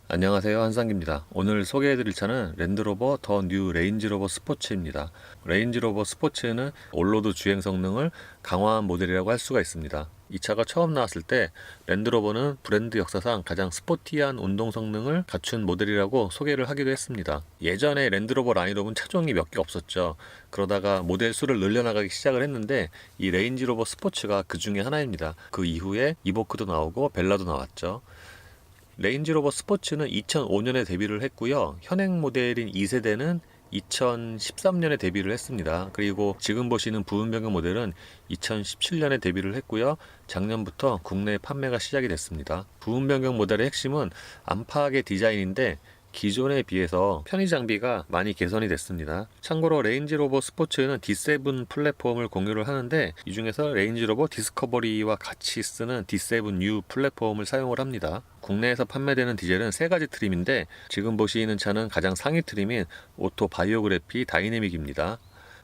안녕하세요, 한상기입니다. 오늘 소개해드릴 차는 랜드로버 더 뉴 레인지로버 스포츠입니다. 레인지로버 스포츠는 올로드 주행 성능을 강화한 모델이라고 할 수가 있습니다. 이 차가 처음 나왔을 때 랜드로버는 브랜드 역사상 가장 스포티한 운동 성능을 갖춘 모델이라고 소개를 하기도 했습니다. 예전에 랜드로버 라인업은 차종이 몇 개 없었죠. 그러다가 모델 수를 늘려나가기 시작을 했는데 이 레인지로버 스포츠가 그 중에 하나입니다. 그 이후에 이보크도 나오고 벨라도 나왔죠. 레인지로버 스포츠는 2005년에 데뷔를 했고요. 현행 모델인 2세대는 2013년에 데뷔를 했습니다. 그리고 지금 보시는 부분 변경 모델은 2017년에 데뷔를 했고요. 작년부터 국내 판매가 시작이 됐습니다. 부분 변경 모델의 핵심은 안팎의 디자인인데 기존에 비해서 편의 장비가 많이 개선이 됐습니다. 참고로 레인지로버 스포츠는 D7 플랫폼을 공유를 하는데 이 중에서 레인지로버 디스커버리와 같이 쓰는 D7U 플랫폼을 사용을 합니다. 국내에서 판매되는 디젤은 세 가지 트림인데 지금 보시는 차는 가장 상위 트림인 오토 바이오그래피 다이내믹입니다.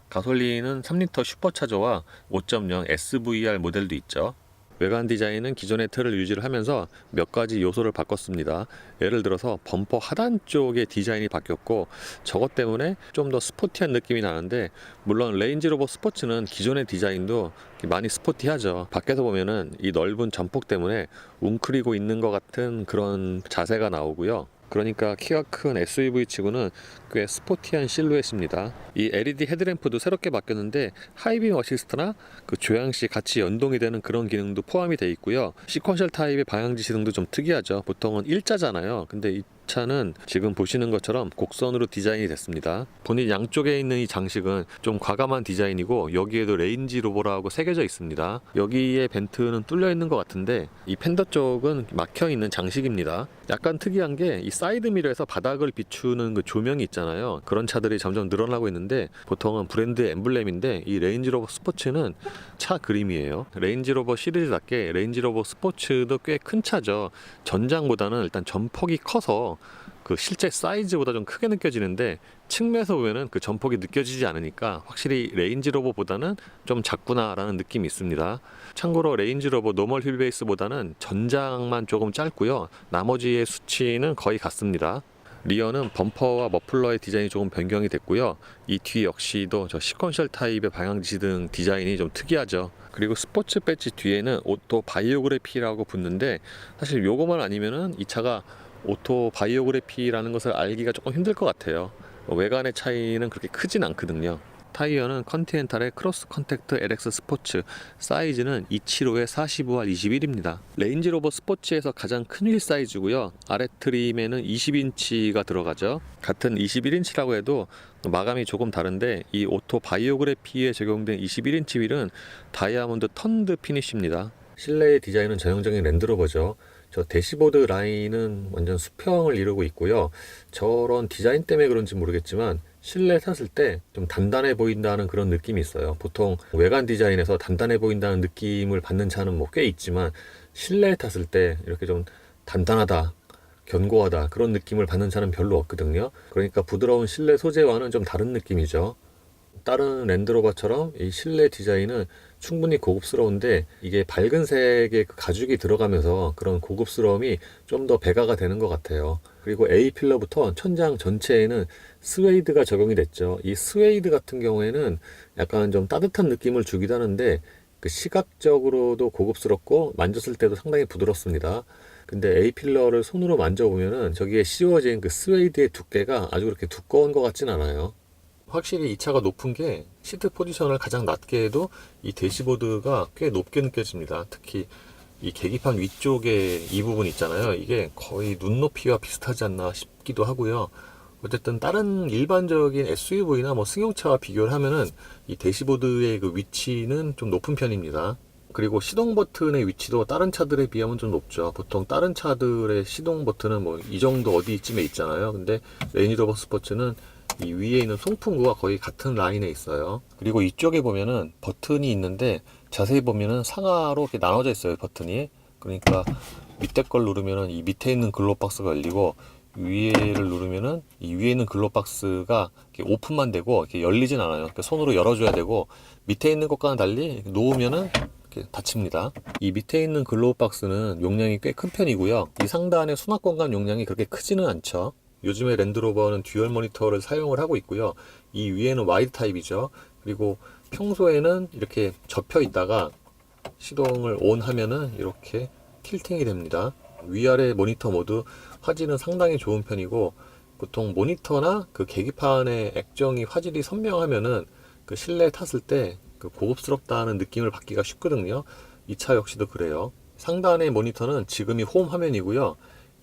가솔린은 3리터 슈퍼차저와 5.0 SVR 모델도 있죠. 외관 디자인은 기존의 틀을 유지를 하면서 몇 가지 요소를 바꿨습니다. 예를 들어서 범퍼 하단 쪽의 디자인이 바뀌었고 저것 때문에 좀 더 스포티한 느낌이 나는데, 물론 레인지로버 스포츠는 기존의 디자인도 많이 스포티하죠. 밖에서 보면은 이 넓은 전폭 때문에 웅크리고 있는 것 같은 그런 자세가 나오고요. 그러니까 키가 큰 SUV 치고는 꽤 스포티한 실루엣입니다. 이 LED 헤드램프도 새롭게 바뀌었는데 하이빔 어시스트나 그 조향시 같이 연동이 되는 그런 기능도 포함이 되어 있고요. 시퀀셜 타입의 방향 지시등도 좀 특이하죠. 보통은 일자잖아요. 근데 이 차는 지금 보시는 것처럼 곡선으로 디자인이 됐습니다. 본인 양쪽에 있는 이 장식은 좀 과감한 디자인이고 여기에도 레인지 로버라고 새겨져 있습니다. 여기에 벤트는 뚫려 있는 것 같은데 이 팬더 쪽은 막혀 있는 장식입니다. 약간 특이한 게 이 사이드 미러에서 바닥을 비추는 그 조명이 있잖아요. 그런 차들이 점점 늘어나고 있는데 보통은 브랜드 엠블렘인데 이 레인지로버 스포츠는 차 그림이에요. 레인지로버 시리즈답게 레인지로버 스포츠도 꽤 큰 차죠. 전장보다는 일단 전폭이 커서 그 실제 사이즈보다 좀 크게 느껴지는데 측면에서 보면은 그 전폭이 느껴지지 않으니까 확실히 레인지로버보다는 좀 작구나라는 느낌이 있습니다. 참고로 레인지로버 노멀 휠베이스보다는 전장만 조금 짧고요. 나머지의 수치는 거의 같습니다. 리어는 범퍼와 머플러의 디자인이 조금 변경이 됐고요. 이 뒤 역시도 저 시퀀셜 타입의 방향지시 등 디자인이 좀 특이하죠. 그리고 스포츠 배지 뒤에는 오토 바이오그래피라고 붙는데 사실 요거만 아니면은 이 차가 오토 바이오그래피라는 것을 알기가 조금 힘들 것 같아요. 외관의 차이는 그렇게 크진 않거든요. 타이어는 컨티넨탈의 크로스 컨택트 LX 스포츠, 사이즈는 275에 45와 21입니다. 레인지로버 스포츠에서 가장 큰 휠 사이즈고요. 아래 트림에는 20인치가 들어가죠. 같은 21인치라고 해도 마감이 조금 다른데 이 오토 바이오그래피에 적용된 21인치 휠은 다이아몬드 턴드 피니쉬입니다. 실내의 디자인은 전형적인 랜드로버죠. 저 대시보드 라인은 완전 수평을 이루고 있고요. 저런 디자인 때문에 그런지 모르겠지만 실내 탔을 때 좀 단단해 보인다는 그런 느낌이 있어요. 보통 외관 디자인에서 단단해 보인다는 느낌을 받는 차는 뭐 꽤 있지만 실내에 탔을 때 이렇게 좀 단단하다, 견고하다 그런 느낌을 받는 차는 별로 없거든요. 그러니까 부드러운 실내 소재와는 좀 다른 느낌이죠. 다른 랜드로버처럼 이 실내 디자인은 충분히 고급스러운데 이게 밝은 색의 그 가죽이 들어가면서 그런 고급스러움이 좀 더 배가가 되는 것 같아요. 그리고 A필러부터 천장 전체에는 스웨이드가 적용이 됐죠. 이 스웨이드 같은 경우에는 약간 좀 따뜻한 느낌을 주기도 하는데 그 시각적으로도 고급스럽고 만졌을 때도 상당히 부드럽습니다. 근데 A필러를 손으로 만져보면은 저기에 씌워진 그 스웨이드의 두께가 아주 그렇게 두꺼운 것 같진 않아요. 확실히 이 차가 높은 게 시트 포지션을 가장 낮게 해도 이 대시보드가 꽤 높게 느껴집니다. 특히 이 계기판 위쪽에 이 부분 있잖아요. 이게 거의 눈높이와 비슷하지 않나 싶기도 하고요. 어쨌든 다른 일반적인 SUV나 뭐 승용차와 비교를 하면은 이 대시보드의 그 위치는 좀 높은 편입니다. 그리고 시동 버튼의 위치도 다른 차들에 비하면 좀 높죠. 보통 다른 차들의 시동 버튼은 뭐 이 정도 어디쯤에 있잖아요. 근데 레인지로버 스포츠는 이 위에 있는 송풍구와 거의 같은 라인에 있어요. 그리고 이쪽에 보면은 버튼이 있는데 자세히 보면은 상하로 이렇게 나눠져 있어요, 버튼이. 그러니까 밑에 걸 누르면은 이 밑에 있는 글로박스가 열리고 위에를 누르면은 이 위에 있는 글로박스가 이렇게 오픈만 되고 이렇게 열리진 않아요. 그러니까 손으로 열어줘야 되고 밑에 있는 것과는 달리 놓으면은 이렇게 닫힙니다. 이 밑에 있는 글로우 박스는 용량이 꽤 큰 편이고요. 이 상단의 수납 공간 용량이 그렇게 크지는 않죠. 요즘에 랜드로버는 듀얼 모니터를 사용을 하고 있고요. 이 위에는 와이드 타입이죠. 그리고 평소에는 이렇게 접혀 있다가 시동을 온 하면은 이렇게 틸팅이 됩니다. 위아래 모니터 모두 화질은 상당히 좋은 편이고, 보통 모니터나 그 계기판의 액정이 화질이 선명하면은 그 실내에 탔을 때 그 고급스럽다는 느낌을 받기가 쉽거든요. 이 차 역시도 그래요. 상단의 모니터는 지금이 홈 화면이고요.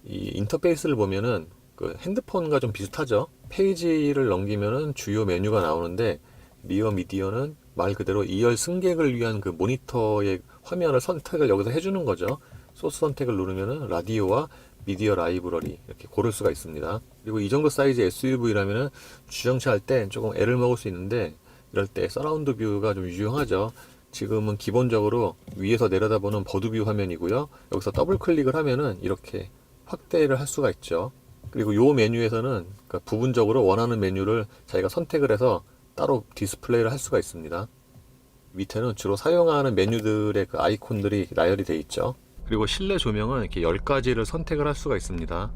이 인터페이스를 보면은 그 핸드폰과 좀 비슷하죠. 페이지를 넘기면은 주요 메뉴가 나오는데, 리어 미디어는 말 그대로 2열 승객을 위한 그 모니터의 화면을 선택을 여기서 해주는 거죠. 소스 선택을 누르면은 라디오와 미디어 라이브러리 이렇게 고를 수가 있습니다. 그리고 이 정도 사이즈 SUV라면은 주정차 할 때 조금 애를 먹을 수 있는데, 이럴 때 서라운드 뷰가 좀 유용하죠. 지금은 기본적으로 위에서 내려다보는 버드뷰 화면이고요. 여기서 더블 클릭을 하면은 이렇게 확대를 할 수가 있죠. 그리고 요 메뉴에서는 그러니까 부분적으로 원하는 메뉴를 자기가 선택을 해서 따로 디스플레이를 할 수가 있습니다. 밑에는 주로 사용하는 메뉴들의 그 아이콘들이 나열이 되어 있죠. 그리고 실내 조명은 이렇게 10가지를 선택을 할 수가 있습니다.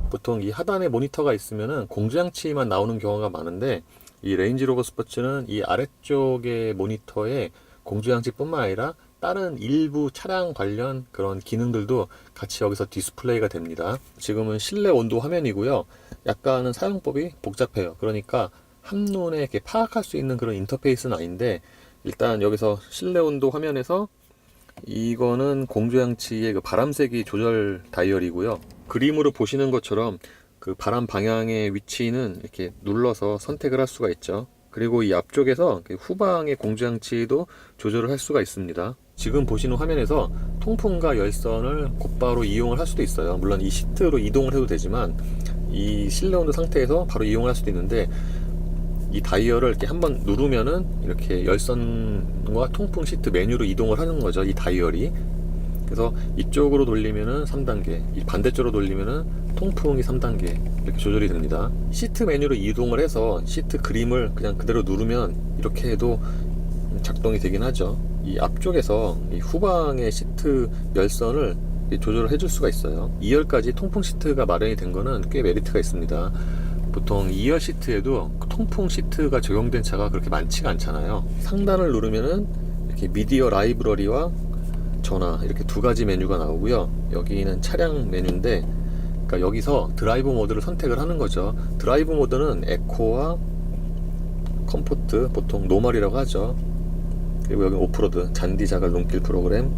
보통 이 하단에 모니터가 있으면은 공조장치만 나오는 경우가 많은데, 이 레인지로버 스포츠는 이 아래쪽의 모니터에 공조장치뿐만 아니라 다른 일부 차량 관련 그런 기능들도 같이 여기서 디스플레이가 됩니다. 지금은 실내 온도 화면이고요. 약간은 사용법이 복잡해요. 그러니까 한눈에 이렇게 파악할 수 있는 그런 인터페이스는 아닌데, 일단 여기서 실내 온도 화면에서 이거는 공조장치의 그 바람세기 조절 다이얼이고요. 그림으로 보시는 것처럼 그 바람 방향의 위치는 이렇게 눌러서 선택을 할 수가 있죠. 그리고 이 앞쪽에서 후방의 공조장치도 조절을 할 수가 있습니다. 지금 보시는 화면에서 통풍과 열선을 곧바로 이용을 할 수도 있어요. 물론 이 시트로 이동을 해도 되지만, 이 실내 온도 상태에서 바로 이용을 할 수도 있는데, 이 다이얼을 이렇게 한번 누르면은 이렇게 열선과 통풍 시트 메뉴로 이동을 하는 거죠. 이 다이얼이. 그래서 이쪽으로 돌리면은 3단계, 이 반대쪽으로 돌리면은 통풍이 3단계 이렇게 조절이 됩니다. 시트 메뉴로 이동을 해서 시트 그림을 그냥 그대로 누르면 이렇게 해도 작동이 되긴 하죠. 이 앞쪽에서 이 후방의 시트 열선을 조절을 해줄 수가 있어요. 2열까지 통풍 시트가 마련이 된 거는 꽤 메리트가 있습니다. 보통 2열 시트에도 통풍 시트가 적용된 차가 그렇게 많지가 않잖아요. 상단을 누르면은 이렇게 미디어 라이브러리와 전화 이렇게 두 가지 메뉴가 나오고요. 여기는 차량 메뉴인데, 그러니까 여기서 드라이브 모드를 선택을 하는 거죠. 드라이브 모드는 에코와 컴포트, 보통 노멀이라고 하죠. 그리고 여기 오프로드, 잔디 자갈 눈길 프로그램,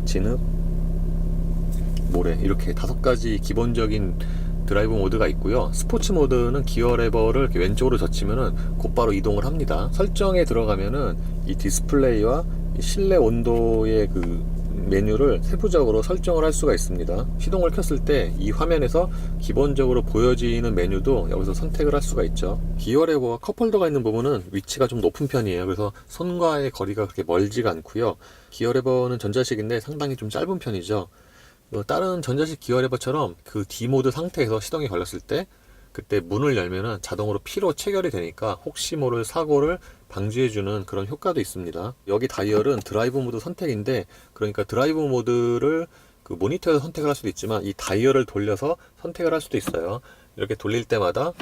진흙, 모래 이렇게 5가지 기본적인 드라이브 모드가 있고요. 스포츠 모드는 기어 레버를 이렇게 왼쪽으로 젖히면은 곧바로 이동을 합니다. 설정에 들어가면은 이 디스플레이와 이 실내 온도의 그 메뉴를 세부적으로 설정을 할 수가 있습니다. 시동을 켰을 때 이 화면에서 기본적으로 보여지는 메뉴도 여기서 선택을 할 수가 있죠. 기어 레버와 컵홀더가 있는 부분은 위치가 좀 높은 편이에요. 그래서 손과의 거리가 그렇게 멀지가 않고요. 기어 레버는 전자식인데 상당히 좀 짧은 편이죠. 다른 전자식 기어 레버처럼 그 D모드 상태에서 시동이 걸렸을 때 그때 문을 열면은 자동으로 P로 체결이 되니까 혹시 모를 사고를 방지해주는 그런 효과도 있습니다. 여기 다이얼은 드라이브 모드 선택인데, 그러니까 드라이브 모드를 그 모니터에서 선택을 할 수도 있지만 이 다이얼을 돌려서 선택을 할 수도 있어요. 이렇게 돌릴 때마다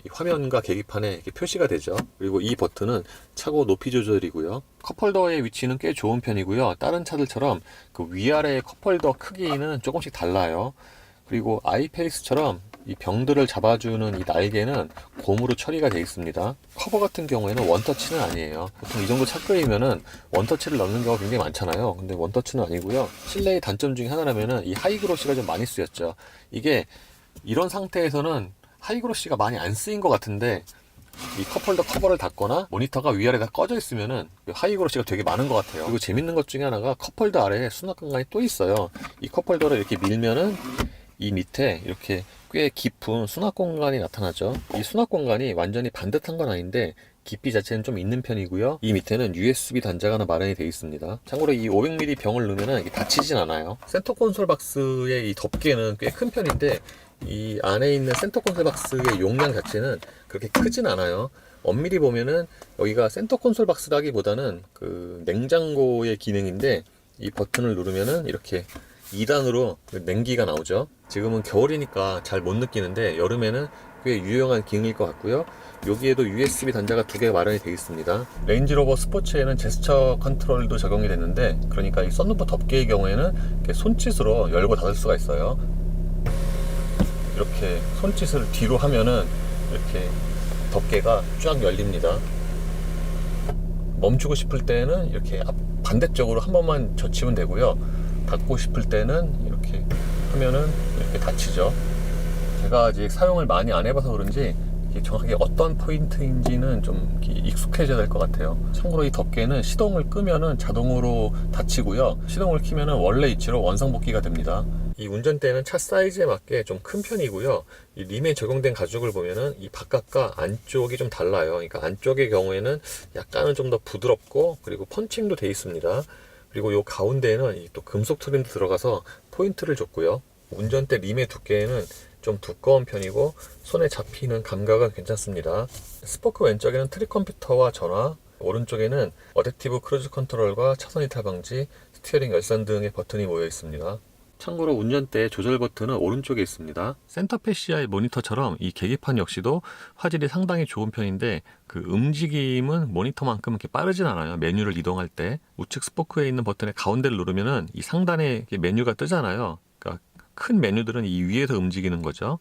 이 화면과 계기판에 이렇게 표시가 되죠. 그리고 이 버튼은 차고 높이 조절이고요. 컵홀더의 위치는 꽤 좋은 편이고요. 다른 차들처럼 그 위아래의 컵홀더 크기는 조금씩 달라요. 그리고 아이페이스처럼 이 병들을 잡아주는 이 날개는 곰으로 처리가 되어 있습니다. 커버 같은 경우에는 원터치는 아니에요. 보통 이 정도 차급이면은 원터치를 넣는 경우가 굉장히 많잖아요. 근데 원터치는 아니고요. 실내의 단점 중에 하나라면은 이 하이그로시가 좀 많이 쓰였죠. 이게 이런 상태에서는 하이그로시가 많이 안 쓰인 것 같은데, 이 컵홀더 커버를 닫거나 모니터가 위아래 다 꺼져 있으면은 하이그로시가 되게 많은 것 같아요. 그리고 재밌는 것 중에 하나가 컵홀더 아래에 수납 공간이 또 있어요. 이 컵홀더를 이렇게 밀면은 이 밑에 이렇게 꽤 깊은 수납 공간이 나타나죠. 이 수납 공간이 완전히 반듯한 건 아닌데 깊이 자체는 좀 있는 편이고요. 이 밑에는 USB 단자가 하나 마련이 되어 있습니다. 참고로 이 500mm 병을 넣으면 이게 닫히진 않아요. 센터 콘솔 박스의 이 덮개는 꽤 큰 편인데, 이 안에 있는 센터 콘솔 박스의 용량 자체는 그렇게 크진 않아요. 엄밀히 보면은 여기가 센터 콘솔 박스라기보다는 그 냉장고의 기능인데, 이 버튼을 누르면은 이렇게 2단으로 냉기가 나오죠. 지금은 겨울이니까 잘 못 느끼는데 여름에는 꽤 유용한 기능일 것 같고요. 여기에도 USB 단자가 2개가 마련이 되어 있습니다. 레인지로버 스포츠에는 제스처 컨트롤도 적용이 됐는데, 그러니까 이 썬루프 덮개의 경우에는 이렇게 손짓으로 열고 닫을 수가 있어요. 이렇게 손짓을 뒤로 하면은 이렇게 덮개가 쫙 열립니다. 멈추고 싶을 때는 이렇게 반대쪽으로 한 번만 젖히면 되고요. 닫고 싶을 때는 이렇게 하면은 이렇게 닫히죠. 제가 아직 사용을 많이 안 해봐서 그런지 정확하게 어떤 포인트인지는 좀 익숙해져야 될 것 같아요. 참고로 이 덮개는 시동을 끄면은 자동으로 닫히고요, 시동을 키면은 원래 위치로 원상복귀가 됩니다. 이 운전대는 차 사이즈에 맞게 좀 큰 편이고요. 이 림에 적용된 가죽을 보면은 이 바깥과 안쪽이 좀 달라요. 그러니까 안쪽의 경우에는 약간은 좀 더 부드럽고, 그리고 펀칭도 돼 있습니다. 그리고 요 가운데에는 또 금속 트림도 들어가서 포인트를 줬고요. 운전대 림의 두께는 좀 두꺼운 편이고 손에 잡히는 감각은 괜찮습니다. 스포크 왼쪽에는 트립 컴퓨터와 전화, 오른쪽에는 어댑티브 크루즈 컨트롤과 차선 이탈 방지, 스티어링 열선 등의 버튼이 모여 있습니다. 참고로 운전대 조절 버튼은 오른쪽에 있습니다. 센터 패시아의 모니터처럼 이 계기판 역시도 화질이 상당히 좋은 편인데, 그 움직임은 모니터만큼 이렇게 빠르진 않아요. 메뉴를 이동할 때 우측 스포크에 있는 버튼의 가운데를 누르면은 이 상단에 메뉴가 뜨잖아요. 그러니까 큰 메뉴들은 이 위에서 움직이는 거죠.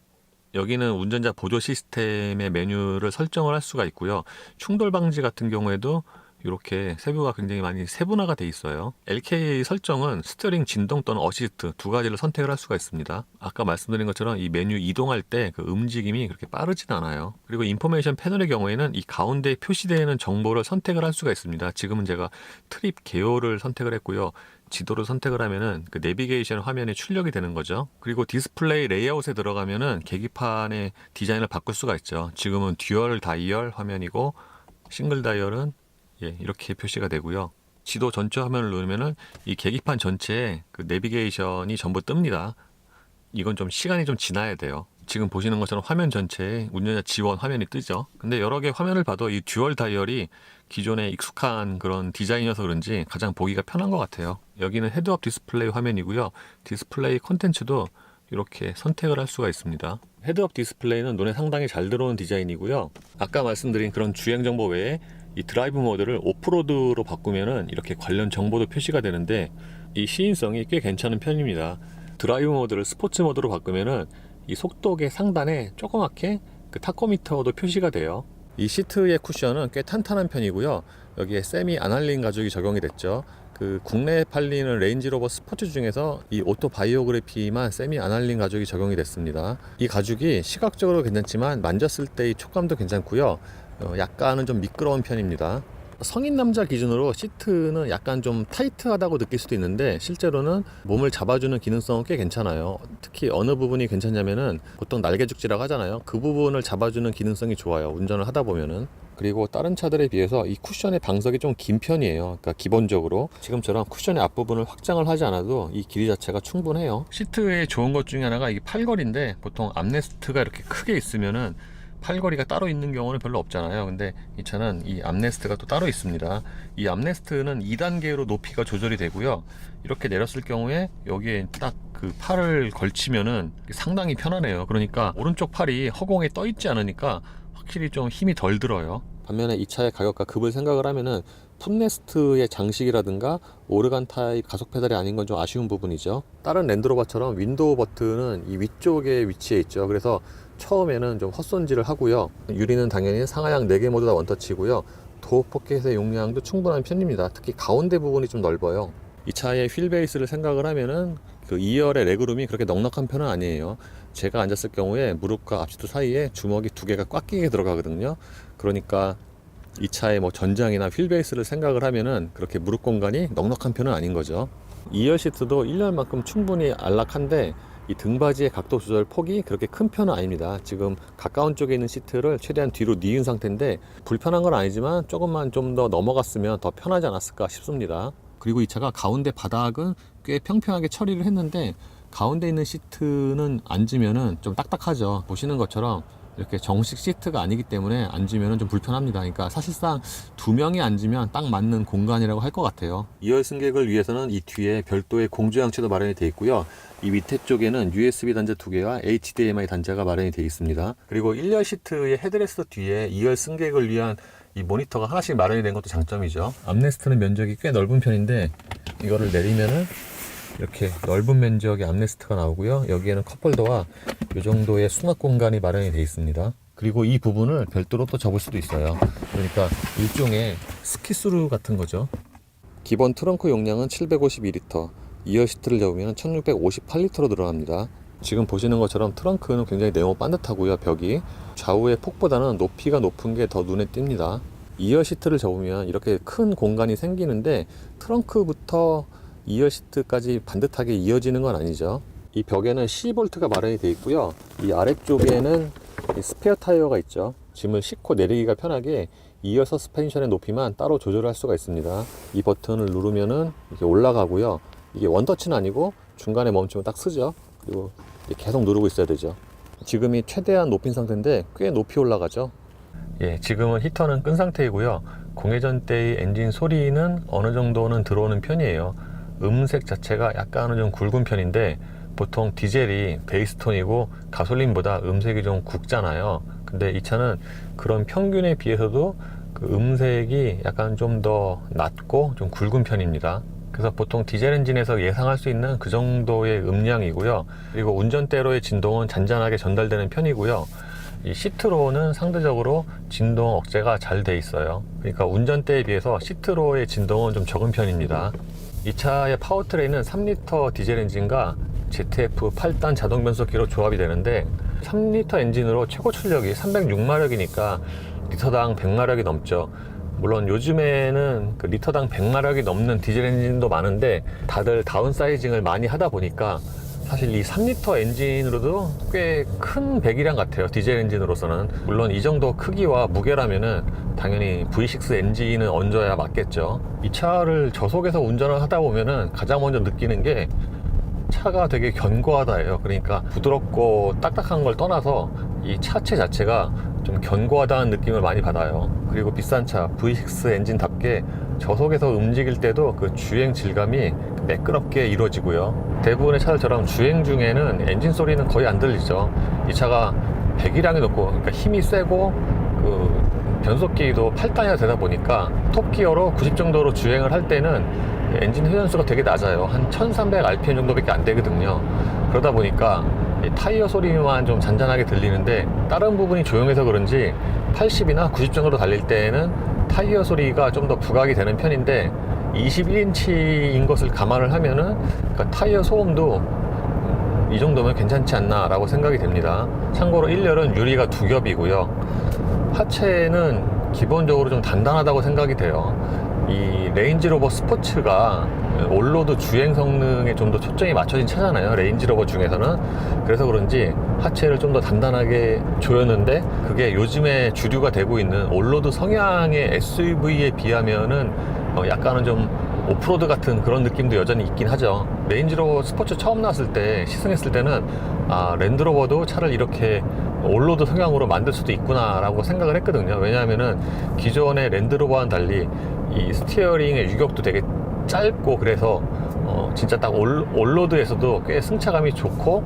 여기는 운전자 보조 시스템의 메뉴를 설정을 할 수가 있고요. 충돌 방지 같은 경우에도 이렇게 세부가 굉장히 많이 세분화가 돼 있어요. LKA 설정은 스티어링 진동 또는 어시스트 두 가지를 선택을 할 수가 있습니다. 아까 말씀드린 것처럼 이 메뉴 이동할 때 그 움직임이 그렇게 빠르진 않아요. 그리고 인포메이션 패널의 경우에는 이 가운데 표시되어 있는 정보를 선택을 할 수가 있습니다. 지금은 제가 트립 개요를 선택을 했고요. 지도를 선택을 하면은 그 내비게이션 화면에 출력이 되는 거죠. 그리고 디스플레이 레이아웃에 들어가면은 계기판의 디자인을 바꿀 수가 있죠. 지금은 듀얼 다이얼 화면이고, 싱글 다이얼은 이렇게 표시가 되고요. 지도 전체 화면을 누르면은 이 계기판 전체에 그 내비게이션이 전부 뜹니다. 이건 좀 시간이 좀 지나야 돼요. 지금 보시는 것처럼 화면 전체에 운전자 지원 화면이 뜨죠. 근데 여러 개 화면을 봐도 이 듀얼 다이얼이 기존에 익숙한 그런 디자인이어서 그런지 가장 보기가 편한 것 같아요. 여기는 헤드업 디스플레이 화면이고요. 디스플레이 콘텐츠도 이렇게 선택을 할 수가 있습니다. 헤드업 디스플레이는 눈에 상당히 잘 들어오는 디자인이고요. 아까 말씀드린 그런 주행 정보 외에 이 드라이브 모드를 오프로드로 바꾸면은 이렇게 관련 정보도 표시가 되는데, 이 시인성이 꽤 괜찮은 편입니다. 드라이브 모드를 스포츠 모드로 바꾸면은 이 속도계 상단에 조그맣게 그 타코미터도 표시가 돼요. 이 시트의 쿠션은 꽤 탄탄한 편이고요. 여기에 세미 아날린 가죽이 적용이 됐죠. 그 국내에 팔리는 레인지로버 스포츠 중에서 이 오토 바이오그래피만 세미 아날린 가죽이 적용이 됐습니다. 이 가죽이 시각적으로 괜찮지만 만졌을 때의 촉감도 괜찮고요. 약간은 좀 미끄러운 편입니다. 성인 남자 기준으로 시트는 약간 좀 타이트하다고 느낄 수도 있는데, 실제로는 몸을 잡아주는 기능성은 꽤 괜찮아요. 특히 어느 부분이 괜찮냐면은 보통 날개죽지라고 하잖아요. 그 부분을 잡아주는 기능성이 좋아요, 운전을 하다 보면은. 그리고 다른 차들에 비해서 이 쿠션의 방석이 좀 긴 편이에요. 그러니까 기본적으로 지금처럼 쿠션의 앞부분을 확장을 하지 않아도 이 길이 자체가 충분해요. 시트의 좋은 것 중에 하나가 이게 팔걸이인데, 보통 암레스트가 이렇게 크게 있으면은 팔걸이가 따로 있는 경우는 별로 없잖아요. 근데 이 차는 이 암레스트가 또 따로 있습니다. 이 암레스트는 2단계로 높이가 조절이 되고요. 이렇게 내렸을 경우에 여기에 딱 그 팔을 걸치면은 상당히 편하네요. 그러니까 오른쪽 팔이 허공에 떠 있지 않으니까 확실히 좀 힘이 덜 들어요. 반면에 이 차의 가격과 급을 생각을 하면은 풋레스트의 장식이라든가 오르간 타입 가속 페달이 아닌 건 좀 아쉬운 부분이죠. 다른 랜드로버처럼 윈도우 버튼은 이 위쪽에 위치해 있죠. 그래서 처음에는 좀 헛손질을 하고요. 유리는 당연히 상하향 4개 모두 다 원터치고요. 도어 포켓의 용량도 충분한 편입니다. 특히 가운데 부분이 좀 넓어요. 이 차의 휠 베이스를 생각을 하면은 그 2열의 레그룸이 그렇게 넉넉한 편은 아니에요. 제가 앉았을 경우에 무릎과 앞시트 사이에 주먹이 2개가 꽉 끼게 들어가거든요. 그러니까 이 차의 뭐 전장이나 휠 베이스를 생각을 하면은 그렇게 무릎 공간이 넉넉한 편은 아닌 거죠. 2열 시트도 1열만큼 충분히 안락한데, 이 등받이의 각도 조절 폭이 그렇게 큰 편은 아닙니다. 지금 가까운 쪽에 있는 시트를 최대한 뒤로 뉘은 상태인데, 불편한 건 아니지만 조금만 좀 더 넘어갔으면 더 편하지 않았을까 싶습니다. 그리고 이 차가 가운데 바닥은 꽤 평평하게 처리를 했는데, 가운데 있는 시트는 앉으면은 좀 딱딱하죠. 보시는 것처럼 이렇게 정식 시트가 아니기 때문에 앉으면 좀 불편합니다. 그러니까 사실상 두 명이 앉으면 딱 맞는 공간이라고 할 것 같아요. 2열 승객을 위해서는 이 뒤에 별도의 공조 장치도 마련이 되어 있고요. 이 밑에 쪽에는 USB 단자 2개와 HDMI 단자가 마련이 되어 있습니다. 그리고 1열 시트의 헤드레스트 뒤에 2열 승객을 위한 이 모니터가 하나씩 마련이 된 것도 장점이죠. 암레스트는 면적이 꽤 넓은 편인데 이거를 내리면은 이렇게 넓은 면적의 암레스트가 나오고요. 여기에는 컵홀더와 이 정도의 수납 공간이 마련이 되어 있습니다. 그리고 이 부분을 별도로 또 접을 수도 있어요. 그러니까 일종의 스키스루 같은 거죠. 기본 트렁크 용량은 752리터, 2열 시트를 접으면 1658리터로 들어갑니다. 지금 보시는 것처럼 트렁크는 굉장히 네모 반듯하고요. 벽이 좌우의 폭보다는 높이가 높은 게 더 눈에 띕니다. 2열 시트를 접으면 이렇게 큰 공간이 생기는데 트렁크부터 2열 시트까지 반듯하게 이어지는 건 아니죠. 이 벽에는 C볼트가 마련이 되어 있고요. 이 아래쪽에는 이 스페어 타이어가 있죠. 짐을 싣고 내리기가 편하게 2열 서스펜션의 높이만 따로 조절할 수가 있습니다. 이 버튼을 누르면은 이렇게 올라가고요. 이게 원터치는 아니고 중간에 멈추면 딱 서죠. 그리고 계속 누르고 있어야 되죠. 지금이 최대한 높인 상태인데 꽤 높이 올라가죠. 예, 지금은 히터는 끈 상태이고요. 공회전 때의 엔진 소리는 어느 정도는 들어오는 편이에요. 음색 자체가 약간은 좀 굵은 편인데 보통 디젤이 베이스톤이고 가솔린보다 음색이 좀 굵잖아요. 근데 이 차는 그런 평균에 비해서도 그 음색이 약간 좀 더 낮고 좀 굵은 편입니다. 그래서 보통 디젤 엔진에서 예상할 수 있는 그 정도의 음량이고요. 그리고 운전대로의 진동은 잔잔하게 전달되는 편이고요. 이 시트로는 상대적으로 진동 억제가 잘 돼 있어요. 그러니까 운전대에 비해서 시트로의 진동은 좀 적은 편입니다. 이 차의 파워트레인은 3리터 디젤 엔진과 ZF 8단 자동 변속기로 조합이 되는데 3리터 엔진으로 최고 출력이 306마력이니까 리터당 100마력이 넘죠. 물론 요즘에는 그 리터당 100마력이 넘는 디젤 엔진도 많은데 다들 다운사이징을 많이 하다 보니까 사실 이 3리터 엔진으로도 꽤 큰 배기량 같아요. 디젤 엔진으로서는. 물론 이 정도 크기와 무게라면은 당연히 V6 엔진은 얹어야 맞겠죠. 이 차를 저속에서 운전을 하다 보면은 가장 먼저 느끼는 게 차가 되게 견고하다예요. 그러니까 부드럽고 딱딱한 걸 떠나서 이 차체 자체가 좀 견고하다는 느낌을 많이 받아요. 그리고 비싼 차 V6 엔진답게 저속에서 움직일 때도 그 주행 질감이 매끄럽게 이루어지고요. 대부분의 차들처럼 주행 중에는 엔진 소리는 거의 안 들리죠. 이 차가 배기량이 높고 그러니까 힘이 세고 그 변속기도 8단이나 되다 보니까 톱기어로 90 정도로 주행을 할 때는 엔진 회전수가 되게 낮아요. 한 1300rpm 정도밖에 안 되거든요. 그러다 보니까 타이어 소리만 좀 잔잔하게 들리는데 다른 부분이 조용해서 그런지 80이나 90 정도로 달릴 때는 타이어 소리가 좀 더 부각이 되는 편인데 21인치인 것을 감안을 하면은 그러니까 타이어 소음도 이 정도면 괜찮지 않나 라고 생각이 됩니다. 참고로 1열은 유리가 2겹이고요. 하체는 기본적으로 좀 단단하다고 생각이 돼요. 이 레인지로버 스포츠가 올로드 주행 성능에 좀 더 초점이 맞춰진 차잖아요. 레인지로버 중에서는. 그래서 그런지 하체를 좀 더 단단하게 조였는데 그게 요즘에 주류가 되고 있는 올로드 성향의 SUV에 비하면은 약간은 좀 오프로드 같은 그런 느낌도 여전히 있긴 하죠. 레인지로버 스포츠 처음 나왔을 때 시승했을 때는 아, 랜드로버도 차를 이렇게 올로드 성향으로 만들 수도 있구나 라고 생각을 했거든요. 왜냐하면은 기존의 랜드로버와는 달리 이 스티어링의 유격도 되게 짧고 그래서 진짜 딱 올로드에서도 꽤 승차감이 좋고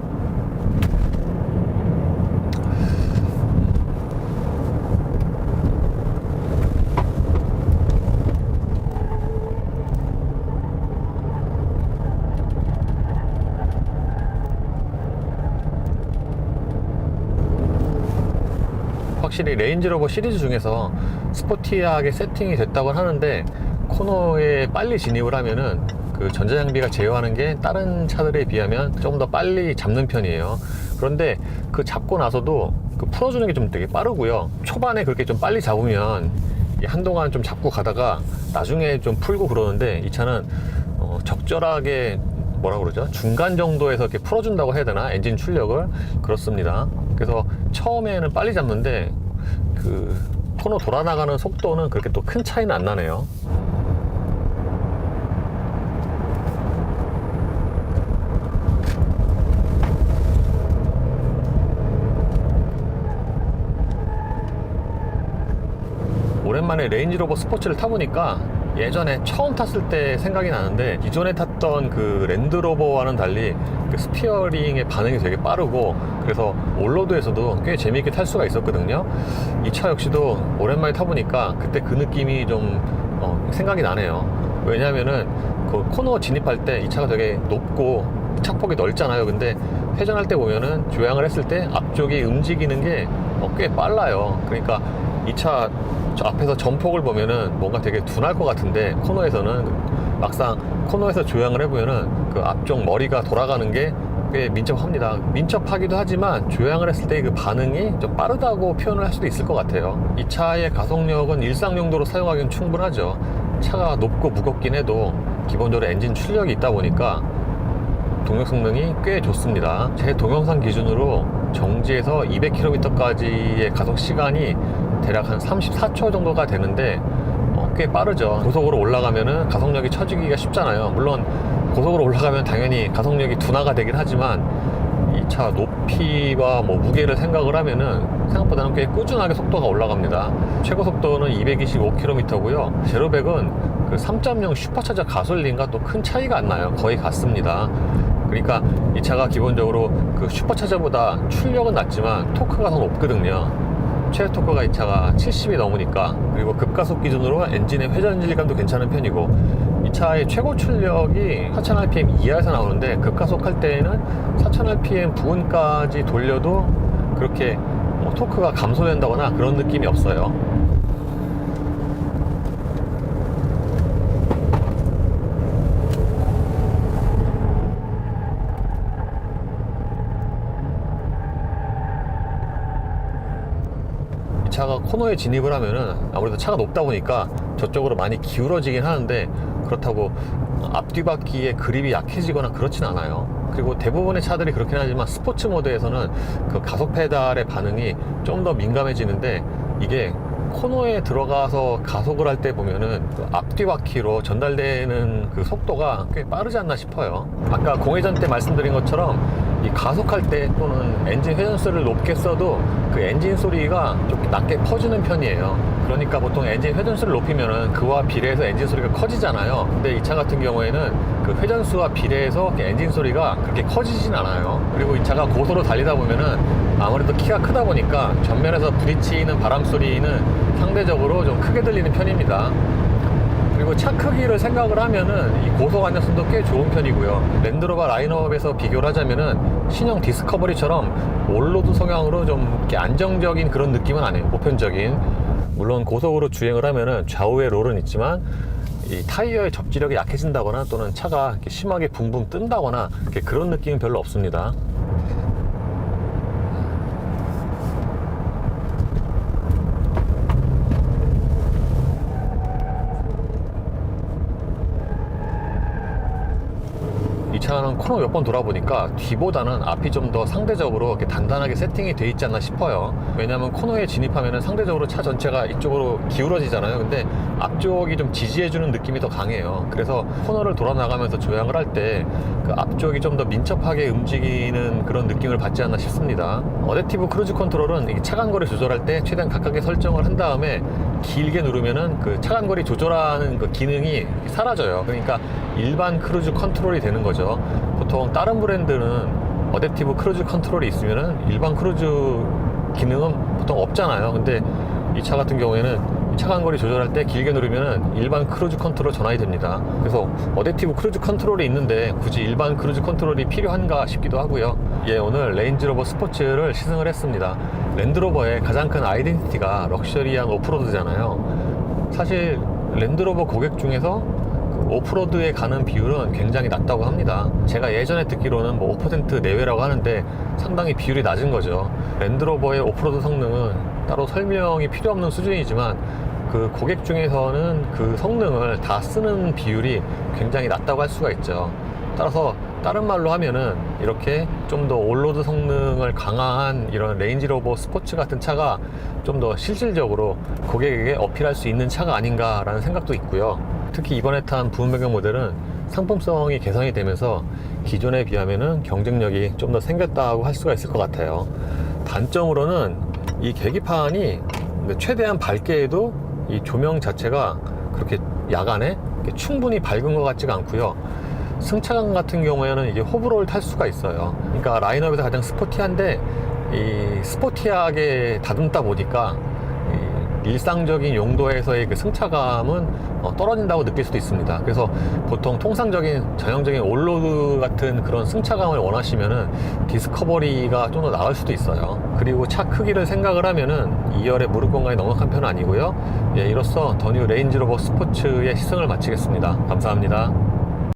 확실히 레인지로버 시리즈 중에서 스포티하게 세팅이 됐다고 하는데 코너에 빨리 진입을 하면은 그 전자장비가 제어하는 게 다른 차들에 비하면 조금 더 빨리 잡는 편이에요. 그런데 그 잡고 나서도 그 풀어주는 게 좀 되게 빠르고요. 초반에 그렇게 좀 빨리 잡으면 한동안 좀 잡고 가다가 나중에 좀 풀고 그러는데 이 차는 적절하게 뭐라 그러죠? 중간 정도에서 이렇게 풀어준다고 해야 되나? 엔진 출력을 그렇습니다. 그래서 처음에는 빨리 잡는데 그 코너 돌아 나가는 속도는 그렇게 또 큰 차이는 안 나네요. 오랜만에 레인지로버 스포츠를 타보니까 예전에 처음 탔을 때 생각이 나는데, 기존에 탔던 그 랜드로버와는 달리 그 스티어링의 반응이 되게 빠르고, 그래서 올로드에서도 꽤 재미있게 탈 수가 있었거든요. 이 차 역시도 오랜만에 타보니까 그때 그 느낌이 좀 생각이 나네요. 왜냐면은 그 코너 진입할 때 이 차가 되게 높고 차폭이 넓잖아요. 근데 회전할 때 보면은 조향을 했을 때 앞쪽이 움직이는 게 꽤 빨라요. 그러니까 이 차 저 앞에서 전폭을 보면은 뭔가 되게 둔할 것 같은데, 코너에서는 막상 코너에서 조향을 해보면은 그 앞쪽 머리가 돌아가는 게 꽤 민첩합니다. 민첩하기도 하지만 조향을 했을 때 그 반응이 좀 빠르다고 표현을 할 수도 있을 것 같아요. 이 차의 가속력은 일상 용도로 사용하기는 충분하죠. 차가 높고 무겁긴 해도 기본적으로 엔진 출력이 있다 보니까 동력 성능이 꽤 좋습니다. 제 동영상 기준으로 정지에서 200km까지의 가속 시간이 대략 한 34초 정도가 되는데 꽤 빠르죠. 고속으로 올라가면은 가속력이 처지기가 쉽잖아요. 물론 고속으로 올라가면 당연히 가속력이 둔화가 되긴 하지만, 이 차 높이와 뭐 무게를 생각을 하면은 생각보다는 꽤 꾸준하게 속도가 올라갑니다. 최고 속도는 225km고요. 제로백은 그 3.0 슈퍼차저 가솔린과 또 큰 차이가 안 나요. 거의 같습니다. 그러니까 이 차가 기본적으로 그 슈퍼차저보다 출력은 낮지만 토크가 더 높거든요. 최대 토크가 이 차가 70이 넘으니까, 그리고 급가속 기준으로 엔진의 회전 질감도 괜찮은 편이고, 이 차의 최고 출력이 4000rpm 이하에서 나오는데, 급가속할 때에는 4000rpm 부근까지 돌려도 그렇게 토크가 감소된다거나 그런 느낌이 없어요. 차가 코너에 진입을 하면은 아무래도 차가 높다 보니까 저쪽으로 많이 기울어지긴 하는데, 그렇다고 앞뒤 바퀴의 그립이 약해지거나 그렇진 않아요. 그리고 대부분의 차들이 그렇긴 하지만 스포츠 모드에서는 그 가속 페달의 반응이 좀 더 민감해지는데, 이게 코너에 들어가서 가속을 할 때 보면은 그 앞뒤 바퀴로 전달되는 그 속도가 꽤 빠르지 않나 싶어요. 아까 공회전 때 말씀드린 것처럼 이 가속할 때 또는 엔진 회전수를 높게 써도 그 엔진 소리가 좀 낮게 퍼지는 편이에요. 그러니까 보통 엔진 회전수를 높이면은 그와 비례해서 엔진 소리가 커지잖아요. 근데 이 차 같은 경우에는 그 회전수와 비례해서 엔진 소리가 그렇게 커지진 않아요. 그리고 이 차가 고속으로 달리다 보면은 아무래도 키가 크다 보니까 전면에서 부딪히는 바람 소리는 상대적으로 좀 크게 들리는 편입니다. 그리고 차 크기를 생각을 하면은 이 고속 안정성도 꽤 좋은 편이고요. 랜드로버 라인업에서 비교를 하자면은 신형 디스커버리처럼 올로드 성향으로 좀 이렇게 안정적인 그런 느낌은 아니에요. 보편적인. 물론 고속으로 주행을 하면은 좌우에 롤은 있지만 이 타이어의 접지력이 약해진다거나 또는 차가 이렇게 심하게 붕붕 뜬다거나 그런 느낌은 별로 없습니다. 이 차는 코너 몇 번 돌아보니까 뒤보다는 앞이 좀 더 상대적으로 이렇게 단단하게 세팅이 돼 있지 않나 싶어요. 왜냐하면 코너에 진입하면 상대적으로 차 전체가 이쪽으로 기울어지잖아요. 근데 앞쪽이 좀 지지해주는 느낌이 더 강해요. 그래서 코너를 돌아 나가면서 조향을 할 때 그 앞쪽이 좀 더 민첩하게 움직이는 그런 느낌을 받지 않나 싶습니다. 어댑티브 크루즈 컨트롤은 차간거리 조절할 때 최대한 가깝게 설정을 한 다음에 길게 누르면은 그 차간거리 조절하는 그 기능이 사라져요. 그러니까 일반 크루즈 컨트롤이 되는 거죠. 보통 다른 브랜드는 어댑티브 크루즈 컨트롤이 있으면은 일반 크루즈 기능은 보통 없잖아요. 근데 이 차 같은 경우에는 차간거리 조절할 때 길게 누르면은 일반 크루즈 컨트롤 전환이 됩니다. 그래서 어댑티브 크루즈 컨트롤이 있는데 굳이 일반 크루즈 컨트롤이 필요한가 싶기도 하고요. 예, 오늘 레인지로버 스포츠를 시승을 했습니다. 랜드로버의 가장 큰 아이덴티티가 럭셔리한 오프로드잖아요. 사실 랜드로버 고객 중에서 오프로드에 가는 비율은 굉장히 낮다고 합니다. 제가 예전에 듣기로는 뭐 5% 내외라고 하는데 상당히 비율이 낮은 거죠. 랜드로버의 오프로드 성능은 따로 설명이 필요 없는 수준이지만 그 고객 중에서는 그 성능을 다 쓰는 비율이 굉장히 낮다고 할 수가 있죠. 따라서 다른 말로 하면은 이렇게 좀 더 올로드 성능을 강화한 이런 레인지로버 스포츠 같은 차가 좀 더 실질적으로 고객에게 어필할 수 있는 차가 아닌가라는 생각도 있고요. 특히 이번에 탄 부분 변경 모델은 상품성이 개선이 되면서 기존에 비하면은 경쟁력이 좀 더 생겼다고 할 수가 있을 것 같아요. 단점으로는 이 계기판이 최대한 밝게 해도 이 조명 자체가 그렇게 야간에 충분히 밝은 것 같지가 않고요. 승차감 같은 경우에는 이게 호불호를 탈 수가 있어요. 그러니까 라인업에서 가장 스포티한데 이 스포티하게 다듬다 보니까 이 일상적인 용도에서의 그 승차감은 떨어진다고 느낄 수도 있습니다. 그래서 보통 통상적인 전형적인 올로드 같은 그런 승차감을 원하시면은 디스커버리가 좀 더 나을 수도 있어요. 그리고 차 크기를 생각을 하면은 2열의 무릎 공간이 넉넉한 편은 아니고요. 예, 이로써 더 뉴 레인지로버 스포츠의 시승을 마치겠습니다. 감사합니다.